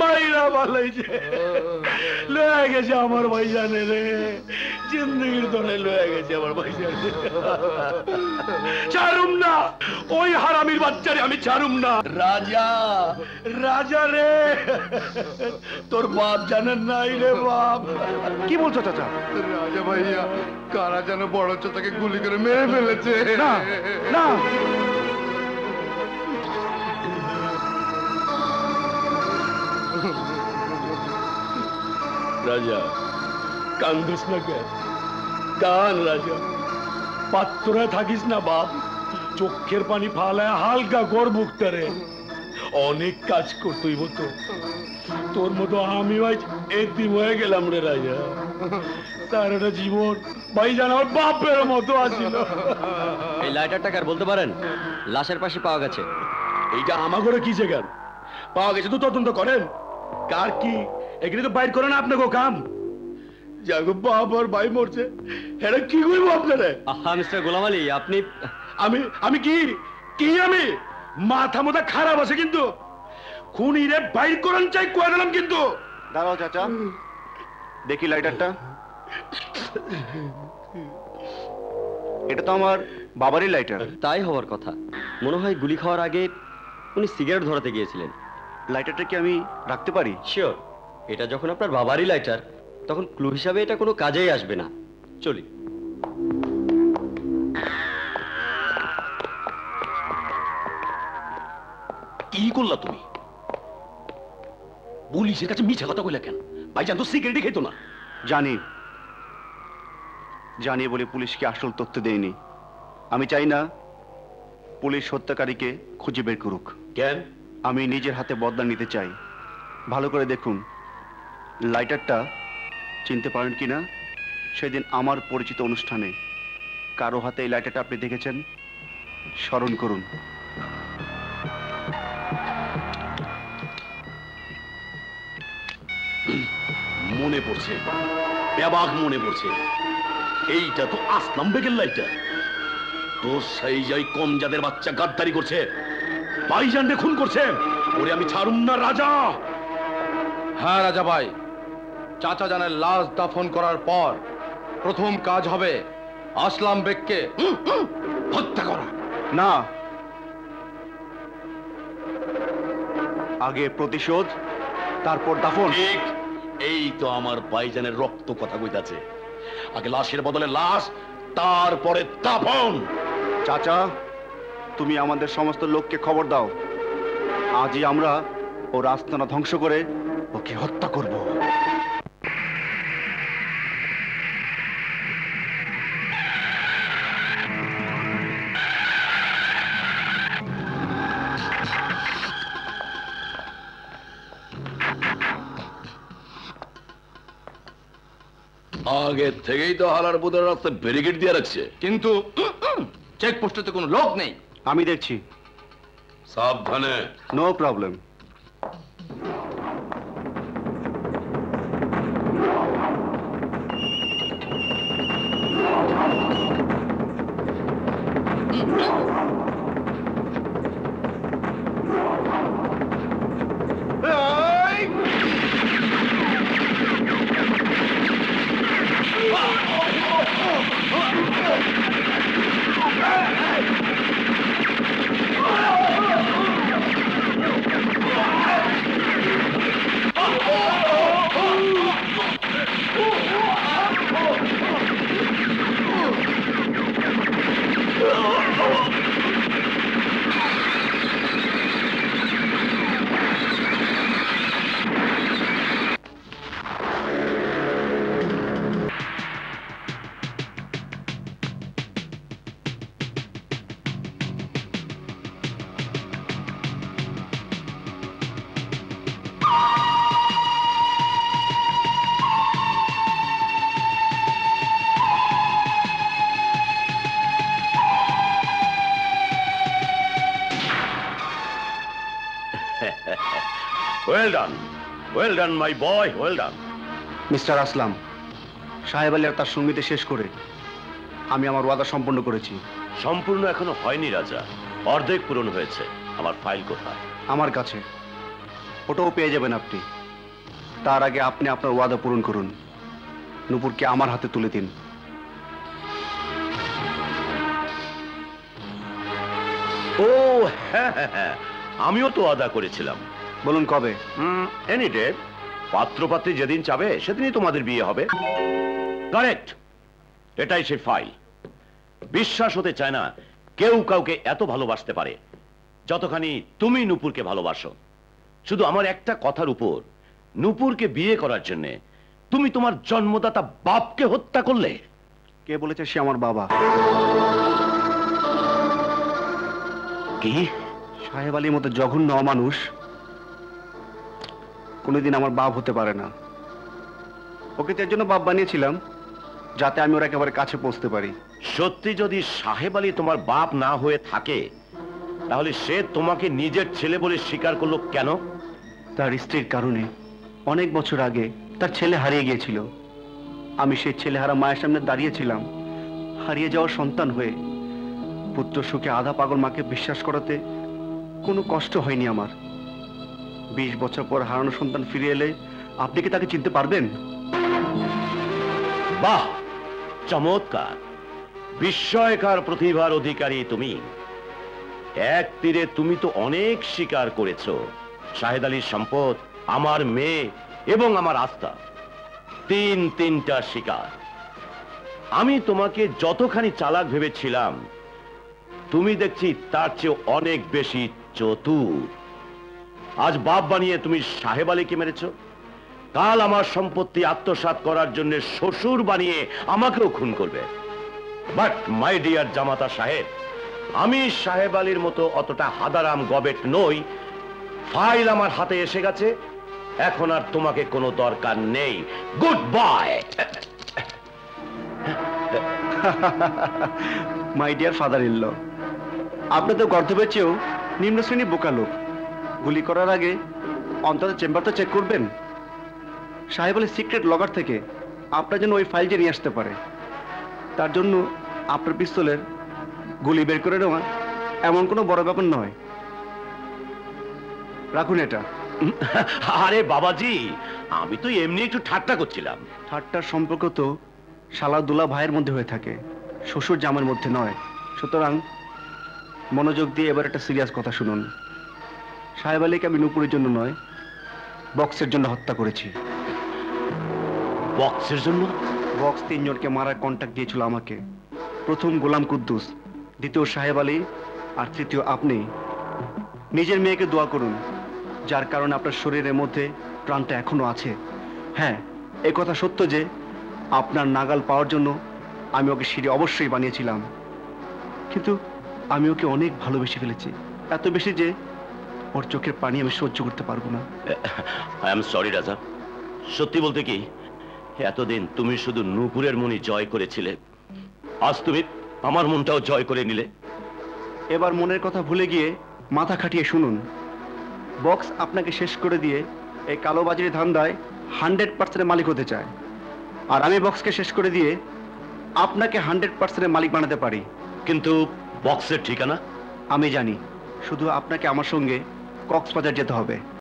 মাইরা পালাইছে, লয়ে গেছে আমার ভাইজানে রে, জিন্দগির ধরে লয়ে গেছে আমার ভাইজানে। ছাড়ুম না, ওই হারামির বাচ্চারে আমি ছাড়ুম না। রাজা, রাজা রে, তোর বাপ জানেন নাই রে বাপ। কি বলছো চাচা? রাজা ভাইয়া কারা যেন বড় চোতাকে গুলি করে মেরে ফেলেছে। না না, রাজা কান্দিস না কেন? কান রাজা, পাত্তরা থাকিস না বাপ, চোখের পানি ফালায় হালকা কর বুকটারে। অনেক কাজ করতেই হতো, তোর মতো আমি ভাই এতিম হয়ে গেলাম রে রাজা। তার একটা জীবন ভাইজান আমার বাপের মতো আছিল। এই লাইটারটা কার বলতে পারেন? লাশের পাশে পাওয়া গেছে। এইটা আমার ঘরে কি জায়গার পাওয়া গেছে তো তদন্ত করেন। কার কি এখানে তো বাইর করে না আপনাকে কাম। যাগো বাপ আর ভাই মরছে, এটা কি করবো আপনারা? আহা মিস্টার গোলাম আলী, আপনি আমি কি কি আমি মাথা মোথা খারাপ আছে কিন্তু খুনিরে বাইর করেন চাই কয়ে দিলাম কিন্তু। দাঁড়াও চাচা, দেখি লাইটারটা। এটা তো আমার বাবারই লাইটার। তাই হওয়ার কথা। মনে হয় গুলি খাওয়ার আগে উনি সিগারেট ধরাতে গিয়েছিলেন। লাইটারটা কি আমি রাখতে পারি? শিওর। এটা যখন আপনার বাবারই লাইটার, তখন ক্লু হিসাবে এটা কোনো কাজেই আসবে না। চলি। কি করলা তুমি? পুলিশের কাছে মিছা কথা কইলা কেন? ভাইজান তো সিগারেটই খেতো না। জানি, জানি বলে পুলিশকে আসল তথ্য দেয়নি। আমি চাই না পুলিশ হত্যাকারীকে খুঁজে বের করুক। কেন? আমি নিজের হাতে বদলা নিতে চাই। ভালো করে দেখুন লাইটারটা চিনতে পারেন কিনা। সেদিন আমার পরিচিত অনুষ্ঠানে কারো হাতে এই লাইটারটা আপনি দেখেছেন? স্মরণ করুন। মনে পড়ছে, ব্যাবাক মনে পড়ছে। এইটা তো আসলাম বেগের লাইটার। তোর সেই যাই কম যাদের বাচ্চা গাদ্দারি করছে, ভাইজানকে খুন করছে, ওরে আমি ছাড়ুম না রাজা। হ্যাঁ রাজা ভাই, চাচা জানের লাশ দাফন করার পর প্রথম কাজ হবে আসলাম বেগকে হত্যা করা। না, আগে প্রতিশোধ, তারপর দাফন। ঠিক, এই তো আমার ভাইজানের রক্ত কথা কইতাছে। আগে লাশের বদলে লাশ, তারপরে দাফন। চাচা, তুমি আমাদের সমস্ত লোককে খবর দাও। আজই আমরা ওর আস্তানা ধ্বংস করে ওকে হত্যা করব। আগে থেকেই তো হালার বুদার রাস্তায় ব্যারিকেড দিয়ে রাখছে, কিন্তু চেকপোস্টে তো কোনো লোক নেই। আমি দেখছি। সাবধানে। No problem. Well done, my boy, well done. Mister Aslam, Sahib Ali আর তার সঙ্গীতে শেষ করে আমি আমার ওয়াদা সম্পন্ন করেছি। সম্পূর্ণ এখনো হয়নি রাজা, অর্ধেক পূরণ হয়েছে। আমার ফাইল কোথায়? আমার কাছে। ওটাও পেয়ে যাবেন আপনি। তার আগে আপনি আপনার ওয়াদা পূরণ করুন, নূপুরকে আমার হাতে তুলে দিন। ও হ্যাঁ হ্যাঁ হ্যাঁ, আমিও তো আদা করেছিলাম। বলুন কবে? এনি ডে, পাত্রপাত্রী যেদিন চাবে সেদিনই তোমাদের বিয়ে হবে। কারেক্ট, এটাই সেই ফাইল। বিশ্বাস হতে চায় না কেউ কাউকে এত ভালোবাসতে পারে যতখানি তুমি নূপুরকে ভালোবাসো। শুধু আমার একটা কথার উপর নূপুরকে বিয়ে করার জন্য তুমি তোমার জন্মদাতা বাপকে হত্যা করলে। কে বলেছে সে আমার বাবা? কি? সাহেব আলীর মতো জঘন্য অমানুষ কোনোদিন আমার বাপ হতে পারে না। ওকে তার জন্য বাপ বানিয়েছিলাম, যাতে আমি ওর একেবারে কাছে পৌঁছতে পারি। সত্যি যদি সাহেব আলী তোমার বাপ না হয়ে থাকে, তাহলে সে তোমাকে নিজের ছেলে বলে স্বীকার করলো কেন? তার স্ত্রীর কারণে অনেক বছর আগে তার ছেলে হারিয়ে গিয়েছিল। আমি সেই ছেলেহারা মায়ের সামনে দাঁড়িয়েছিলাম, হারিয়ে যাওয়ার সন্তান হয়ে। পুত্র সুখে আধা পাগল মাকে বিশ্বাস করাতে কোনো কষ্ট হয়নি আমার। 20 বছর পর হারানো সন্তান ফিরে এলে আপনি কি তাকে চিনতে পারবেন? বাহ, চমৎকার, বিস্ময়কর প্রতিভার অধিকারী তুমি। এক তীরে তুমি তো অনেক স্বীকার করেছো। শাহেদ আলীর সম্পদ, আমার মেয়ে এবং আমার আস্থা, তিনটা শিকার। আমি তোমাকে যতখানি চালাক ভেবেছিলাম, তুমি দেখছি তার চেয়ে অনেক বেশি চতুর। আজ বাপ বানিয়ে তুমি সাহেব আলীকে মেরেছো, কাল আমার সম্পত্তি আত্মসাৎ করার জন্য শ্বশুর বানিয়ে আমাকেও খুন করবে। বাট মাই ডিয়ার জামাতা সাহেব, আমি সাহেব আলীর মতো অতটা হাদারাম গবেট নই। ফাইল আমার হাতে এসে গেছে, এখন আর তোমাকে কোনো দরকার নেই। Good bye. My dear father in law, আপনি তো গর্ধবের চেয়েও নিম্ন শ্রেণী বোকা লোক। গুলি করার আগে অন্তত চেম্বার তো চেক করবেন। সাহেব আলী সিক্রেট লকার থেকে আপনার জন্য ওই ফাইল যে নিয়ে আসতে পারে, তার জন্য আপনার পিস্তলের গুলি বের করে নেওয়া এমন কোনো বড় ব্যাপার নয়। রাখুন এটা। আরে বাবাজি, আমি তো এমনি একটু ঠাট্টা করছিলাম। ঠাট্টার সম্পর্ক তো শালা দুলা ভাইয়ের মধ্যে হয়ে থাকে, শ্বশুর জামার মধ্যে নয়। সুতরাং মনোযোগ দিয়ে এবার একটা সিরিয়াস কথা শুনুন। সাহেব আলীকে আমি নূপুরের জন্য নয়, বক্সের জন্য হত্যা করেছি। বক্সের জন্য? বক্স 3 জনকে মারার কন্ট্যাক্ট দিয়েছিল আমাকে। প্রথম গোলাম কুদ্দুস, দ্বিতীয় সাহেব আলী, আর তৃতীয় আপনি। নিজের মেয়েকে দোয়া করুন, যার কারণে আপনার শরীরের মধ্যে প্রাণটা এখনো আছে। হ্যাঁ, এই কথা সত্য যে আপনার নাগাল পাওয়ার জন্য আমি ওকে সিঁড়ি অবশ্যই বানিয়েছিলাম, কিন্তু আমি ওকে অনেক ভালোবেসে ফেলেছি। এত বেশি যে ওর চোখের পানি আমি সহ্য করতে পারবো না। আই এম সরি রাজা। সত্যি বলতে কি, এতদিন তুমি শুধু নূপুরের মনি জয় করেছিলে, আজ তুমি আমার মনটাও জয় করে নিলে। এবার মনের কথা ভুলে গিয়ে মাথা খাটিয়ে শুনুন। বক্স আপনাকে শেষ করে দিয়ে এই কালোবাজারি ধান্দায় 100% মালিক হতে চায়, আর আমি বক্সকে শেষ করে দিয়ে আপনাকে 100% মালিক বানাতে পারি। কিন্তু বক্সের ঠিকানা আমি জানি, শুধু আপনাকে আমার সঙ্গে কক্সবাজার যেতে হবে।